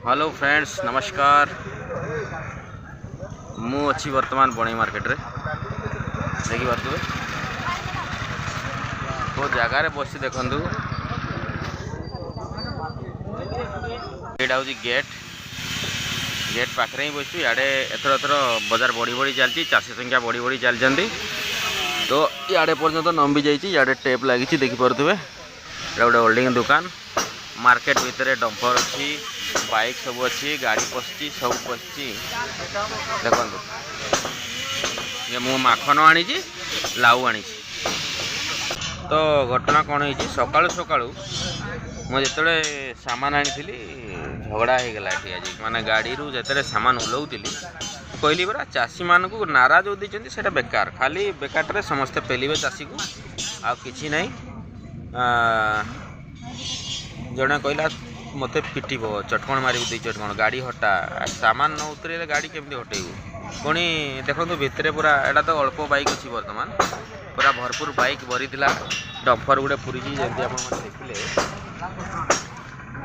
Hello friends नमस्कार। मु अच्छी वर्तमान बणई मार्केट रे देखी पारे तो जगार बस देखु यहाँ हूँ गेट पाखे ही बस इे एथर एथर बजार बढ़ी बढ़ी चलती चाषी संख्या बढ़ी बढ़ी चलती तो इे पर्यटन नंबी जाइए टेप लगी देखिपे गोटे होल्डिंग दुकान मार्केट भितर डंपर अच्छी बाइक सब अच्छी गाड़ी पशि सब पशि देखो ये मु माखन आनी लाउ आनी तो घटना कौन है सकाळु सकाळु मुझे सामान आनी झगड़ा हो गला आज माने गाड़ी रू जो सामान ओल्लाऊली कहली परा चाषी मान को नारा जो देते से बेकार खाली बेकार समस्ते पेलिबे चाषी को आ किछि नहीं जड़े कहला मत पिटब चटकण मार दी चटकण गाड़ी हटा सामान न उतरे गाड़ी केमती हटेबू पुणी देखो भितर पूरा एटा तो अल्प बाइक अच्छी बर्तमान पूरा भरपूर बाइक भरी डंपर गुटे पूरी जमी आप देखिले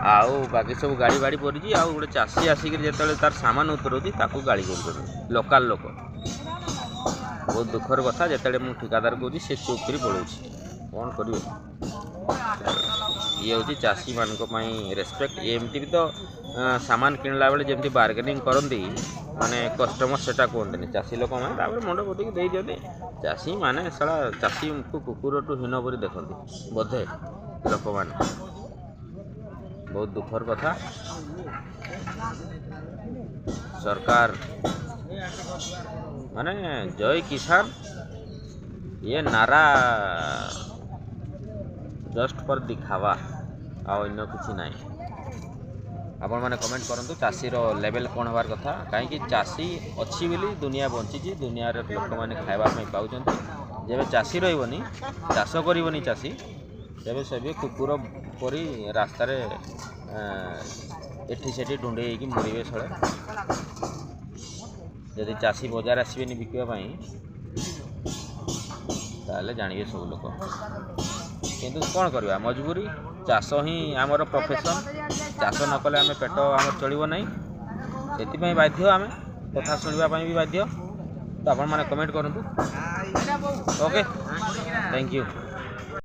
आउ बाकी सब गाड़ी बाड़ी पड़ी आउ गोटे चाषी आसिक जो तार सामान उतरती ताकू गाड़ी कर लोकल लोक बहुत दुखर कथा जो मुझे ठिकादार कौन से चुप कर पड़ोसी कौन कर ये हूँ चाषी मान रेस्पेक्ट एमती भी तो सामान किणला बेले जमी बार्गेनिंग करती माने कस्टमर सेटा कहते चाषी लोक मैंने मुंड पोतिक दे दिखते चाषी माने सारा चाषी को कुकुर टू हीन पर देखते बोधे लोक मैंने बहुत दुखर कथा सरकार माने जय किसान ये नारा जस्ट पर दिखावा अन्य किसी ना आपण मैंने कमेंट करूँ चाषीर लेवल कौन हबार कथा कहीं चाषी अच्छी बोली दुनिया बंची दुनिया लोक मैंने खावाई पाँच जब चाषी रही चाष करनी चाषी तेरे से कुकुर परी रास्त एठी सेठी ढुंडे मरवे सड़े जदि चाषी बजार आसबे बिकापी ताले जानवे सब लोग किंतु कौन करवा मजबूरी चाष ही आमर प्रोफेशन चाष न कले आम पेट आम चलो ना से बाध्य आम कथा शुणापी भी बाध्य तो आपण मैंने कमेंट करूँ ओके थैंक यू।